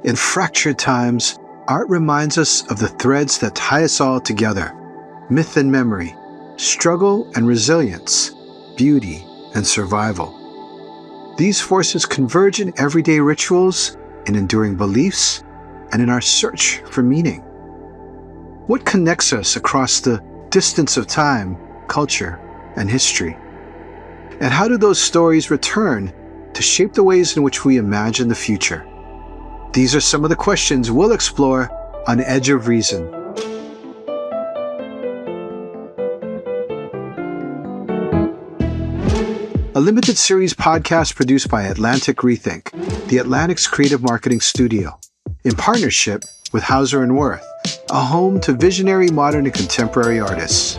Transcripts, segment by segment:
In fractured times, art reminds us of the threads that tie us all together: myth and memory, struggle and resilience, beauty and survival. These forces converge in everyday rituals, in enduring beliefs, and in our search for meaning. What connects us across the distance of time, culture, and history? And how do those stories return to shape the ways in which we imagine the future? These are some of the questions we'll explore on Edge of Reason. A limited series podcast produced by Atlantic Rethink, the Atlantic's creative marketing studio, in partnership with Hauser Wirth, a home to visionary modern and contemporary artists.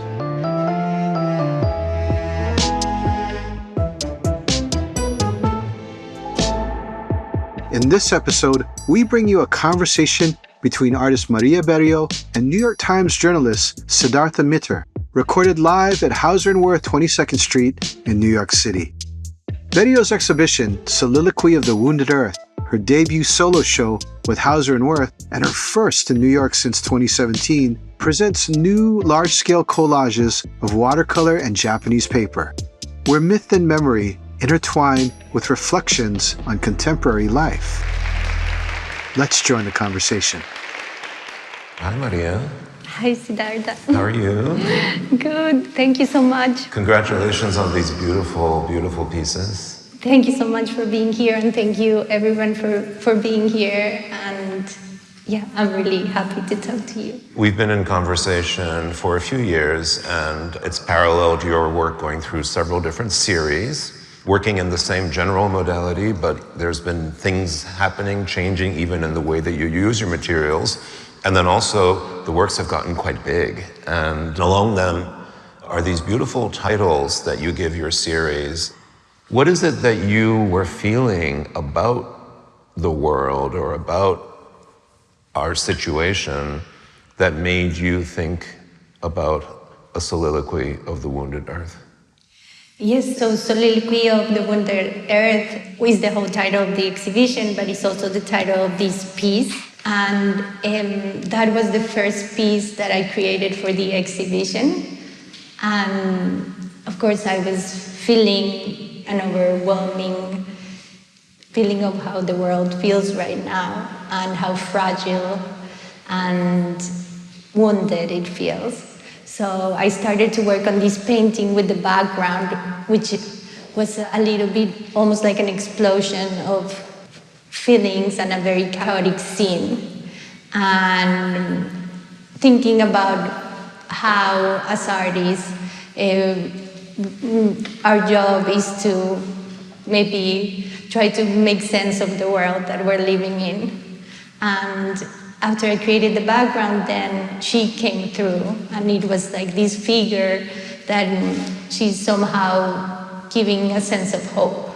In this episode, we bring you a conversation between artist María Berrío and New York Times journalist Siddhartha Mitter, recorded live at Hauser Wirth 22nd Street in New York City. Berrío's exhibition, Soliloquy of the Wounded Earth, her debut solo show with Hauser Wirth, and her first in New York since 2017, presents new large-scale collages of watercolor and Japanese paper, where myth and memory intertwine with reflections on contemporary life. Let's join the conversation. Hi, Maria. Hi, Siddhartha. How are you? Good. Thank you so much. Congratulations on these beautiful, beautiful pieces. Thank you so much for being here, and thank you everyone for being here. And yeah, I'm really happy to talk to you. We've been in conversation for a few years, and it's parallel to your work going through several different series, working in the same general modality, but there's been things happening, changing even in the way that you use your materials. And then also the works have gotten quite big. And along them are these beautiful titles that you give your series. What is it that you were feeling about the world or about our situation that made you think about a soliloquy of the wounded earth? Yes, so Soliloquy of the Wounded Earth is the whole title of the exhibition, but it's also the title of this piece. And that was the first piece that I created for the exhibition. And of course, I was feeling an overwhelming feeling of how the world feels right now and how fragile and wounded it feels. So I started to work on this painting with the background, which was a little bit almost like an explosion of feelings and a very chaotic scene. And thinking about how, as artists, our job is to maybe try to make sense of the world that we're living in. And after I created the background, then she came through, and it was like this figure that she's somehow giving a sense of hope.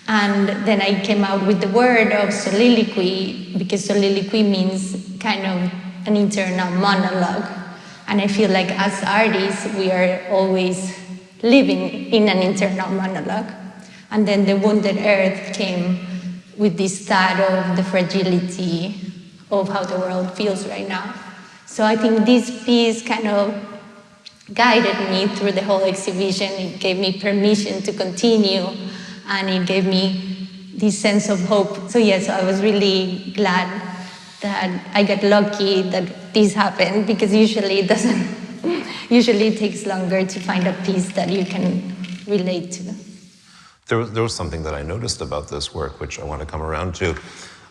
And then I came out with the word of soliloquy, because soliloquy means kind of an internal monologue. And I feel like as artists, we are always living in an internal monologue. And then the wounded earth came with this thought of the fragility of how the world feels right now. So I think this piece kind of guided me through the whole exhibition. It gave me permission to continue, and it gave me this sense of hope. So yes, I was really glad that I got lucky that this happened, because usually it doesn't. Usually it takes longer to find a piece that you can relate to. There was something that I noticed about this work, which I want to come around to.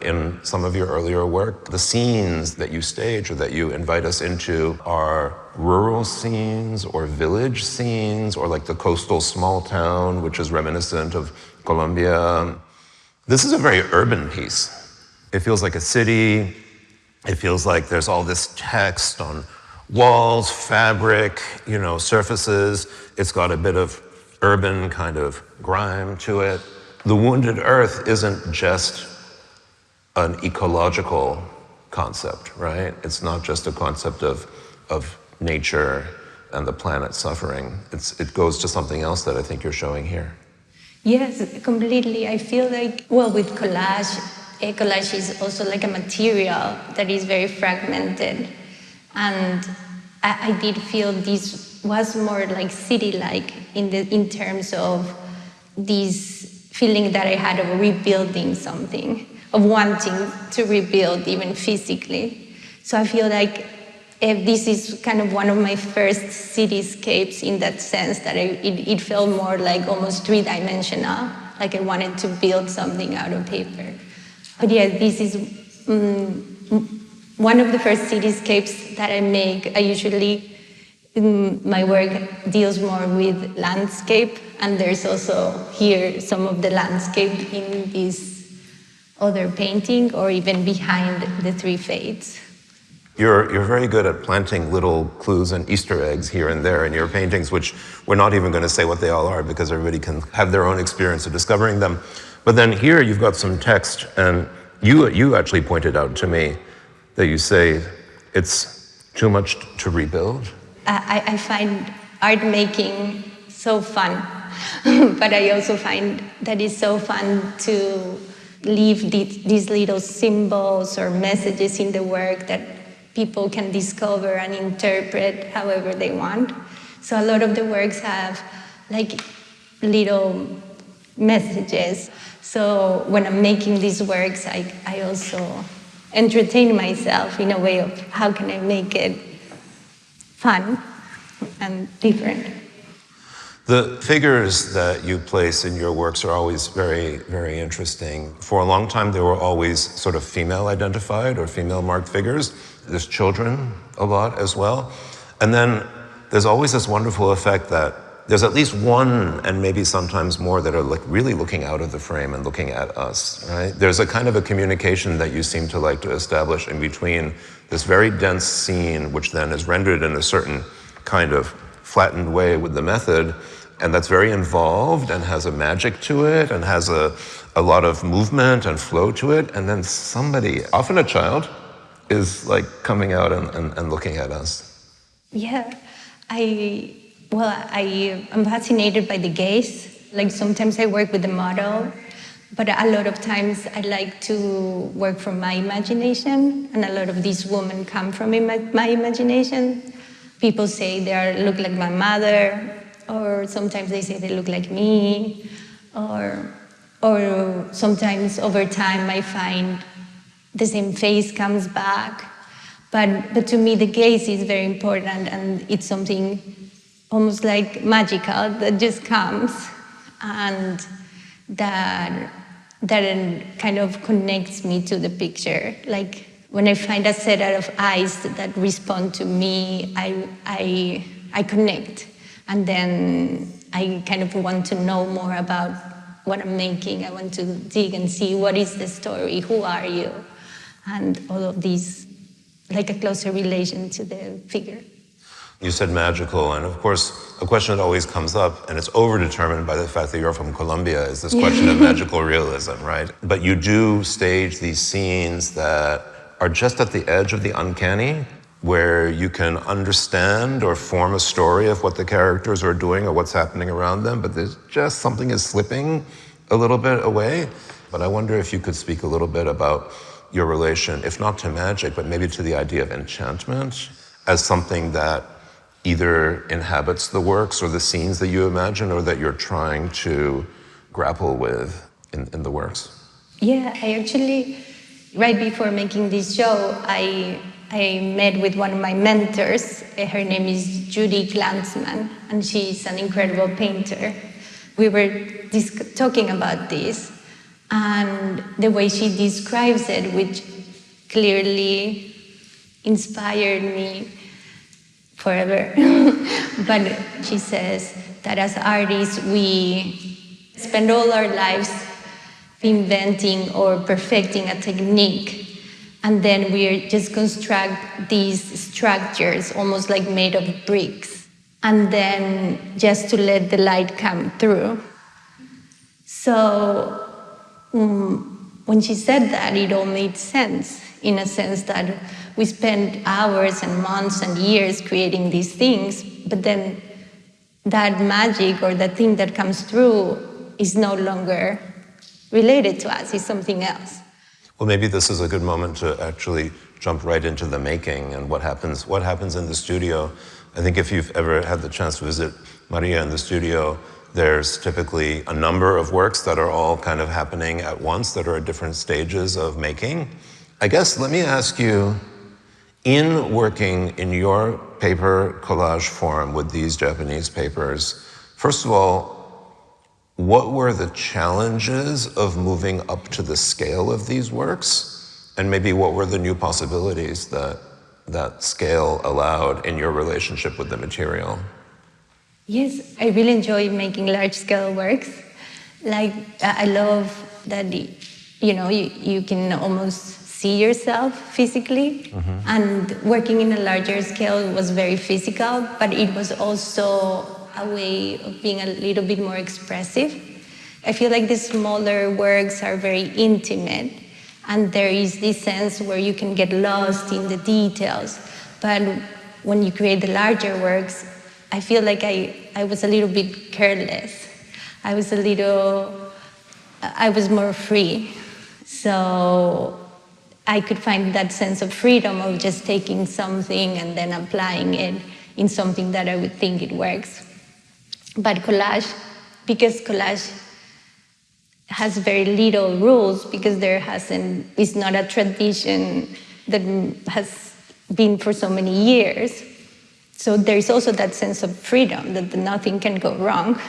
In some of your earlier work, the scenes that you stage or that you invite us into are rural scenes or village scenes, or like the coastal small town, which is reminiscent of Colombia. This is a very urban piece. It feels like a city. It feels like there's all this text on walls, fabric, surfaces. It's got a bit of urban kind of grime to it. The wounded earth isn't just an ecological concept, right? It's not just a concept of nature and the planet suffering. It goes to something else that I think you're showing here. Yes, completely. I feel like, with collage, a collage is also like a material that is very fragmented. And I did feel this was more like city-like in terms of this feeling that I had of rebuilding something, of wanting to rebuild even physically. So I feel like this is kind of one of my first cityscapes in that sense, that it felt more like almost three-dimensional, like I wanted to build something out of paper. But yeah, this is one of the first cityscapes that I make. I usually, my work deals more with landscape, and there's also here some of the landscape in this other painting, or even behind the three fates. You're very good at planting little clues and Easter eggs here and there in your paintings, which we're not even going to say what they all are because everybody can have their own experience of discovering them. But then here you've got some text, and you actually pointed out to me that you say it's too much to rebuild. I find art making so fun, but I also find that it's so fun to leave these little symbols or messages in the work that people can discover and interpret however they want. So a lot of the works have like little messages. So when I'm making these works, I also entertain myself in a way of how can I make it fun and different. The figures that you place in your works are always very, very interesting. For a long time, they were always sort of female identified or female marked figures. There's children a lot as well. And then there's always this wonderful effect that there's at least one, and maybe sometimes more, that are like really looking out of the frame and looking at us, right? There's a kind of a communication that you seem to like to establish in between this very dense scene, which then is rendered in a certain kind of flattened way with the method, and that's very involved and has a magic to it and has a lot of movement and flow to it. And then somebody, often a child, is like coming out and looking at us. Yeah, I'm fascinated by the gaze. Like sometimes I work with the model, but a lot of times I like to work from my imagination, and a lot of these women come from my imagination. People say they look like my mother, or sometimes they say they look like me, or sometimes over time I find the same face comes back. But to me the gaze is very important, and it's something almost like magical that just comes, and that kind of connects me to the picture. Like when I find a set of eyes that respond to me, I connect. And then I kind of want to know more about what I'm making. I want to dig and see what is the story, who are you? And all of these, like a closer relation to the figure. You said magical, and of course, a question that always comes up, and it's overdetermined by the fact that you're from Colombia, is this question of magical realism, right? But you do stage these scenes that are just at the edge of the uncanny, where you can understand or form a story of what the characters are doing or what's happening around them, but there's just something is slipping a little bit away. But I wonder if you could speak a little bit about your relation, if not to magic, but maybe to the idea of enchantment as something that either inhabits the works or the scenes that you imagine, or that you're trying to grapple with in the works. Yeah, I actually, right before making this show, I met with one of my mentors. Her name is Judy Glanzman, and she's an incredible painter. We were talking about this, and the way she describes it, which clearly inspired me forever. But she says that as artists, we spend all our lives inventing or perfecting a technique, and then we just construct these structures almost like made of bricks, and then just to let the light come through. So when she said that, it all made sense, in a sense that we spend hours and months and years creating these things, but then that magic or the thing that comes through is no longer related to us, it's something else. Well, maybe this is a good moment to actually jump right into the making and what happens in the studio. I think if you've ever had the chance to visit Maria in the studio, there's typically a number of works that are all kind of happening at once that are at different stages of making. I guess, let me ask you, in working in your paper collage form with these Japanese papers, first of all, what were the challenges of moving up to the scale of these works? And maybe what were the new possibilities that that scale allowed in your relationship with the material? Yes, I really enjoy making large-scale works. Like, I love that, you can almost see yourself physically. And working in a larger scale was very physical, but it was also a way of being a little bit more expressive. I feel like the smaller works are very intimate, and there is this sense where you can get lost in the details. But when you create the larger works, I feel like I was a little bit careless. I was more free. So I could find that sense of freedom of just taking something and then applying it in something that I would think it works. But because collage has very little rules, because it's not a tradition that has been for so many years. So there's also that sense of freedom, that nothing can go wrong.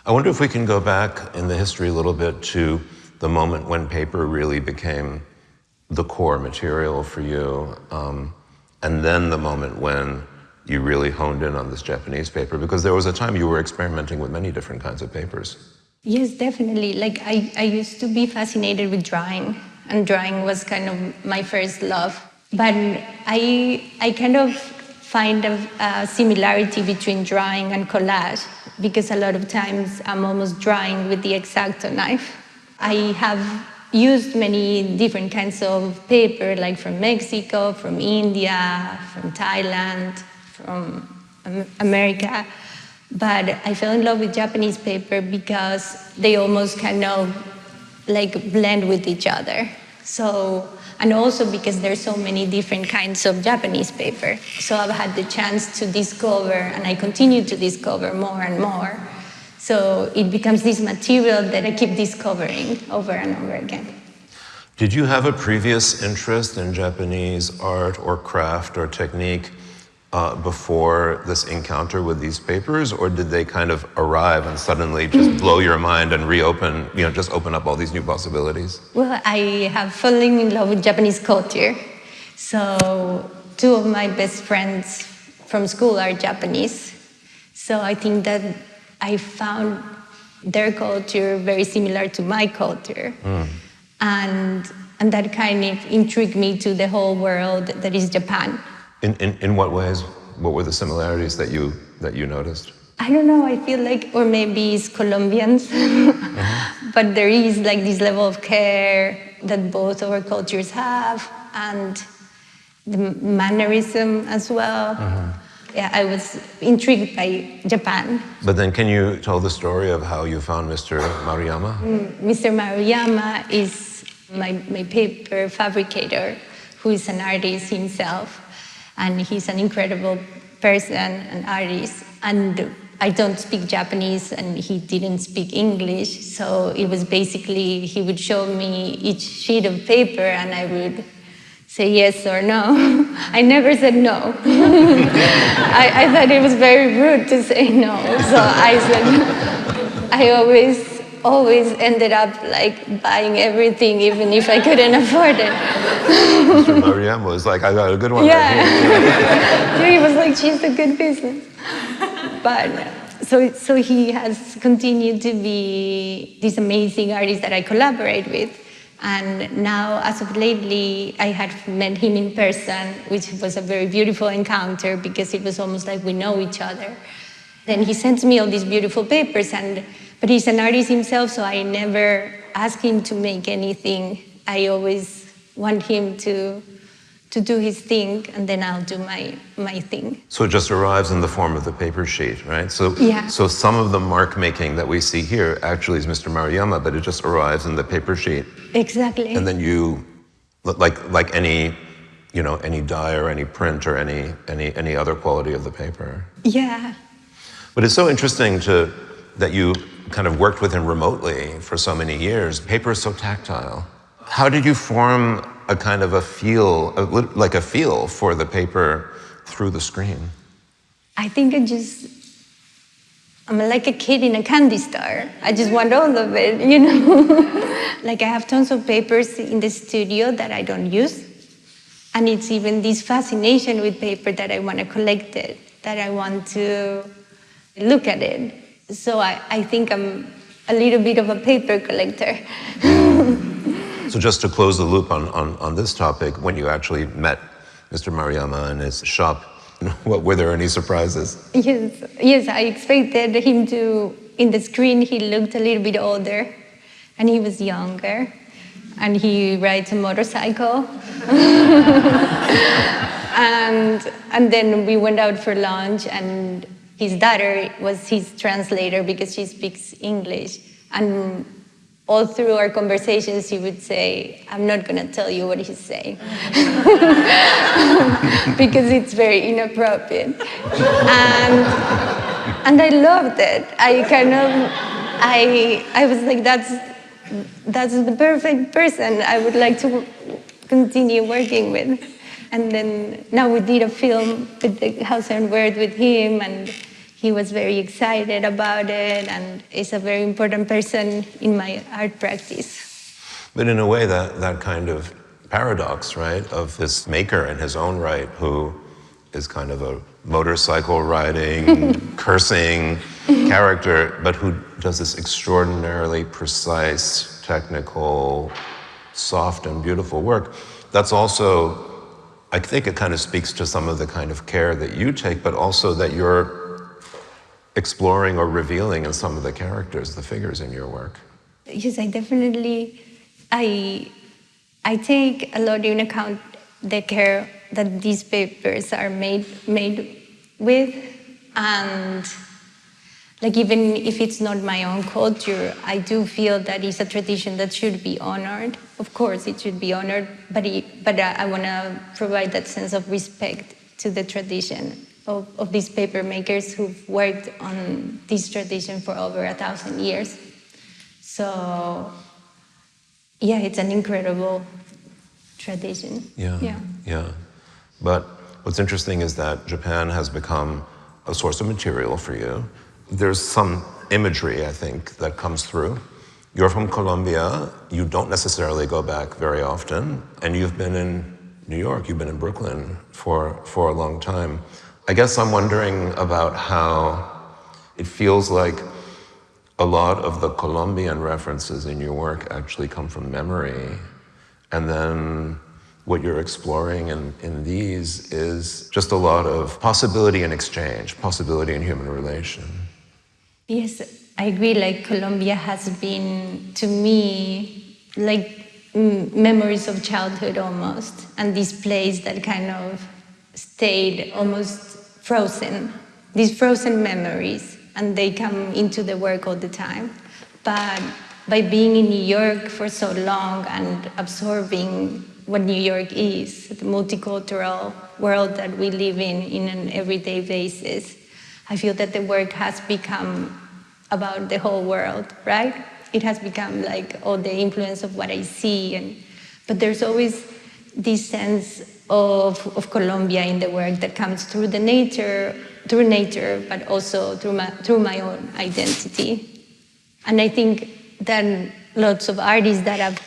I wonder if we can go back in the history a little bit to the moment when paper really became the core material for you, and then the moment when you really honed in on this Japanese paper, because there was a time you were experimenting with many different kinds of papers. Yes, definitely. Like, I used to be fascinated with drawing, and drawing was kind of my first love. But I kind of find a similarity between drawing and collage, because a lot of times I'm almost drawing with the X-Acto knife. I have used many different kinds of paper, like from Mexico, from India, from Thailand, from America. But I fell in love with Japanese paper because they almost kind of like blend with each other. So, and also because there's so many different kinds of Japanese paper. So I've had the chance to discover, and I continue to discover more and more. So it becomes this material that I keep discovering over and over again. Did you have a previous interest in Japanese art or craft or technique before this encounter with these papers, or did they kind of arrive and suddenly just blow your mind and reopen, just open up all these new possibilities? Well, I have fallen in love with Japanese culture. So 2 of my best friends from school are Japanese. So I think that I found their culture very similar to my culture. And that kind of intrigued me to the whole world that is Japan. In what ways? What were the similarities that you noticed? I don't know, I feel like, or maybe it's Colombians, but there is like this level of care that both our cultures have, and the mannerism as well. Yeah, I was intrigued by Japan. But then can you tell the story of how you found Mr. Maruyama? Mr. Maruyama is my paper fabricator, who is an artist himself. And he's an incredible person, an artist. And I don't speak Japanese, and he didn't speak English. So it was basically, he would show me each sheet of paper, and I would say yes or no. I never said no. I thought it was very rude to say no. So I said, I always ended up like buying everything, even if I couldn't afford it. Mr. Maruyama was like, I got a good one. Yeah. Right here. He was like, she's a good business. But so he has continued to be this amazing artist that I collaborate with. And now, as of lately, I had met him in person, which was a very beautiful encounter because it was almost like we know each other. Then he sends me all these beautiful papers, but he's an artist himself, so I never ask him to make anything. I always want him to to do his thing, and then I'll do my thing. So it just arrives in the form of the paper sheet, right? So, Yeah. So some of the mark making that we see here actually is Mr. Maruyama, but it just arrives in the paper sheet. Exactly. And then you, like any, any dye or any print or any other quality of the paper. Yeah. But it's so interesting that you kind of worked with him remotely for so many years. Paper is so tactile. How did you form a kind of a feel for the paper through the screen? I think I'm like a kid in a candy store. I just want all of it, Like I have tons of papers in the studio that I don't use. And it's even this fascination with paper that I want to collect it, that I want to look at it. So I think I'm a little bit of a paper collector. So just to close the loop on this topic, when you actually met Mr. Maruyama in his shop, were there any surprises? Yes, I expected him to, in the screen, he looked a little bit older, and he was younger, and he rides a motorcycle. and then we went out for lunch, and his daughter was his translator because she speaks English. And all through our conversations, he would say, I'm not going to tell you what he's saying. Because it's very inappropriate. And I loved it. I was like, that's the perfect person I would like to continue working with. And then now we did a film with the Hauser Wirth with him, and he was very excited about it, and is a very important person in my art practice. But in a way, that kind of paradox, right, of this maker in his own right, who is kind of a motorcycle riding, cursing character, but who does this extraordinarily precise, technical, soft and beautiful work. That's also, I think it kind of speaks to some of the kind of care that you take, but also that you're exploring or revealing in some of the characters, the figures in your work. Yes, I definitely, I take a lot in account the care that these papers are made with, and like even if it's not my own culture, I do feel that it's a tradition that should be honored. Of course, it should be honored, but I want to provide that sense of respect to the tradition of these paper makers who've worked on this tradition for over 1,000 years. So, yeah, it's an incredible tradition. Yeah. But what's interesting is that Japan has become a source of material for you. There's some imagery, I think, that comes through. You're from Colombia. You don't necessarily go back very often, and you've been in New York, you've been in Brooklyn for a long time. I guess I'm wondering about how it feels like a lot of the Colombian references in your work actually come from memory. And then what you're exploring in these is just a lot of possibility and exchange, possibility in human relation. Yes, I agree. Like Colombia has been, to me, like memories of childhood almost. And this place that kind of stayed almost frozen, these frozen memories, and they come into the work all the time. But by being in New York for so long and absorbing what New York is, the multicultural world that we live in an everyday basis, I feel that the work has become about the whole world, right? It has become like all the influence of what I see, but there's always this sense of Colombia in the work that comes through nature, but also through my own identity. And I think that lots of artists that have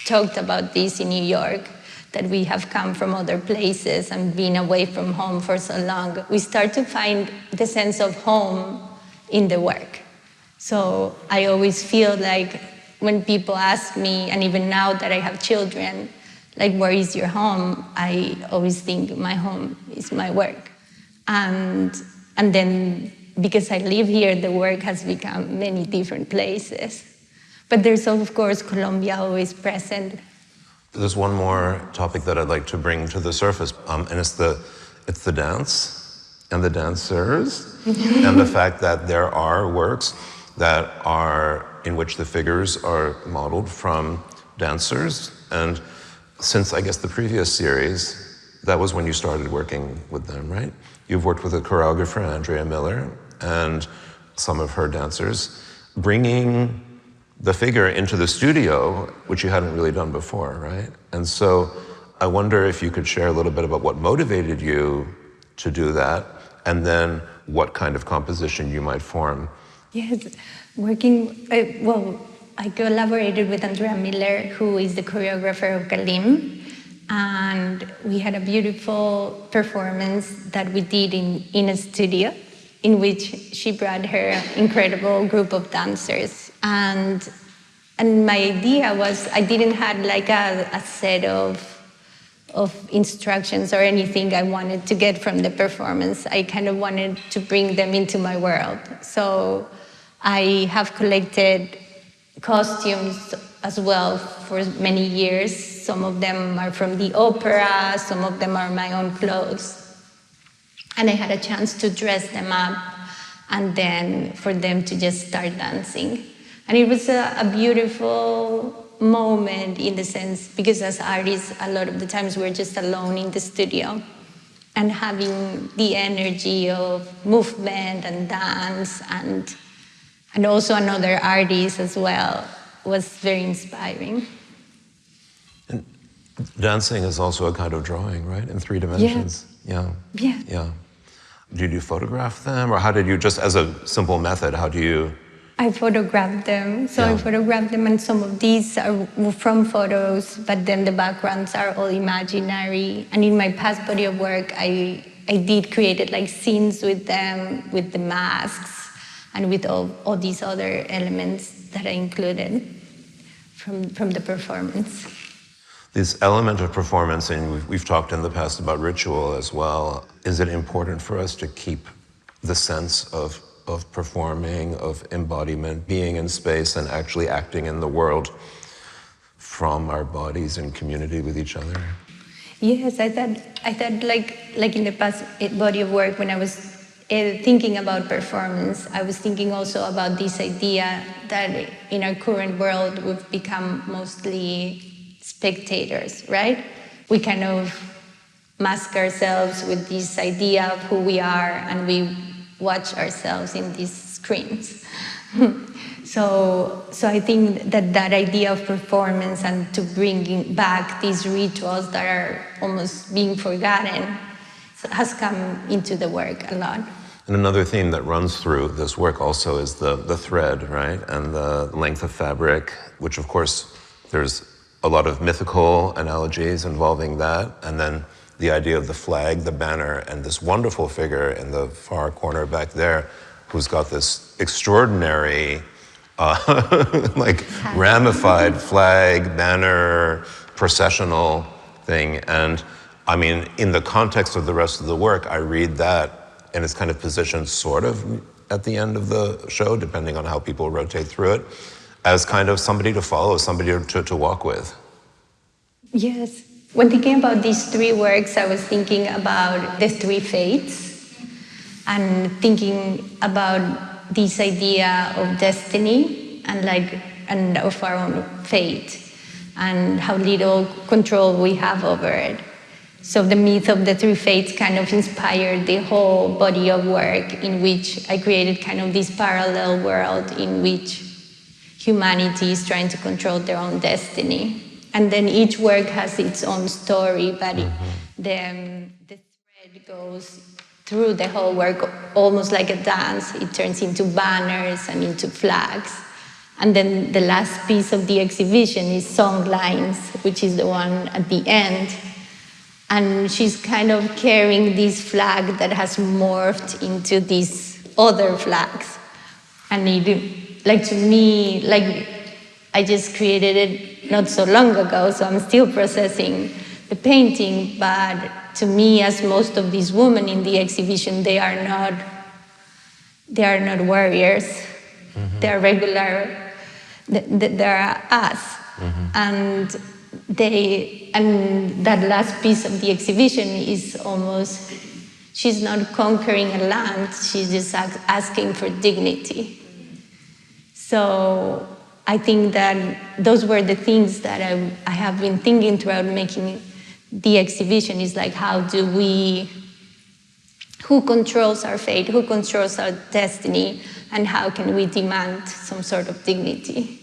talked about this in New York, that we have come from other places and been away from home for so long, we start to find the sense of home in the work. So I always feel like when people ask me, and even now that I have children, like, where is your home? I always think my home is my work. And then because I live here, the work has become many different places. But there's, of course, Colombia always present. There's one more topic that I'd like to bring to the surface, and it's the dance and the dancers, and the fact that there are works that are in which the figures are modeled from dancers. And since, I guess, the previous series, that was when you started working with them, right? You've worked with a choreographer, Andrea Miller, and some of her dancers, bringing the figure into the studio, which you hadn't really done before, right? And so I wonder if you could share a little bit about what motivated you to do that, and then what kind of composition you might form. Yes, I collaborated with Andrea Miller, who is the choreographer of Galim, and we had a beautiful performance that we did in a studio, in which she brought her incredible group of dancers. And my idea was, I didn't have like a set of instructions or anything I wanted to get from the performance. I kind of wanted to bring them into my world. So I have collected costumes as well for many years. Some of them are from the opera, some of them are my own clothes. And I had a chance to dress them up and then for them to just start dancing. And it was a beautiful moment in the sense, because as artists, a lot of the times we're just alone in the studio, and having the energy of movement and dance and also another artist as well was very inspiring. And dancing is also a kind of drawing, right? In 3 dimensions. Yeah. Do you photograph them, or how did you, just as a simple method, how do you? I photographed them. I photographed them, and some of these are from photos, but then the backgrounds are all imaginary. And in my past body of work, I did create like scenes with them, with the masks, and with all these other elements that I included from the performance. This element of performance, and we've talked in the past about ritual as well. Is it important for us to keep the sense of performing, of embodiment, being in space and actually acting in the world from our bodies in community with each other? Yes, I thought like in the past body of work, when I was thinking about performance, I was thinking also about this idea that in our current world we've become mostly spectators, right? We kind of mask ourselves with this idea of who we are, and we watch ourselves in these screens. So I think that idea of performance and to bringing back these rituals that are almost being forgotten has come into the work a lot. And another theme that runs through this work also is the thread, right? And the length of fabric, which of course there's a lot of mythical analogies involving that. And then the idea of the flag, the banner, and this wonderful figure in the far corner back there who's got this extraordinary, like ramified flag, banner, processional thing. And I mean, in the context of the rest of the work, I read that, and it's kind of positioned sort of at the end of the show, depending on how people rotate through it, as kind of somebody to follow, somebody to walk with. Yes. When thinking about these 3 works, I was thinking about the 3 fates and thinking about this idea of destiny and of our own fate and how little control we have over it. So the myth of the 3 fates kind of inspired the whole body of work, in which I created kind of this parallel world in which humanity is trying to control their own destiny. And then each work has its own story, but the thread goes through the whole work almost like a dance. It turns into banners and into flags. And then the last piece of the exhibition is Song Lines, which is the one at the end. And she's kind of carrying this flag that has morphed into these other flags. And it, like, to me, like, I just created it not so long ago, so I'm still processing the painting. But to me, as most of these women in the exhibition, they are not warriors. Mm-hmm. They are regular. They are us. Mm-hmm. that last piece of the exhibition is almost, she's not conquering a land, she's just asking for dignity. So I think that those were the things that I have been thinking throughout making the exhibition, is like, who controls our fate, who controls our destiny, and how can we demand some sort of dignity?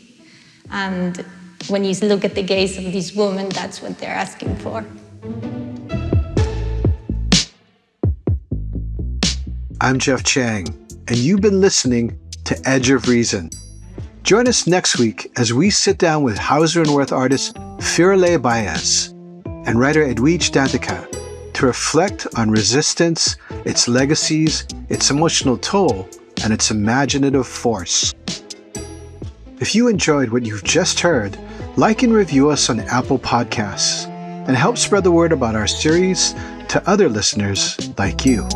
And when you look at the gaze of this woman, that's what they're asking for. I'm Jeff Chang, and you've been listening to Edge of Reason. Join us next week as we sit down with Hauser Wirth artist Firale Baez and writer Edwidge Danticat to reflect on resistance, its legacies, its emotional toll, and its imaginative force. If you enjoyed what you've just heard, like and review us on Apple Podcasts and help spread the word about our series to other listeners like you.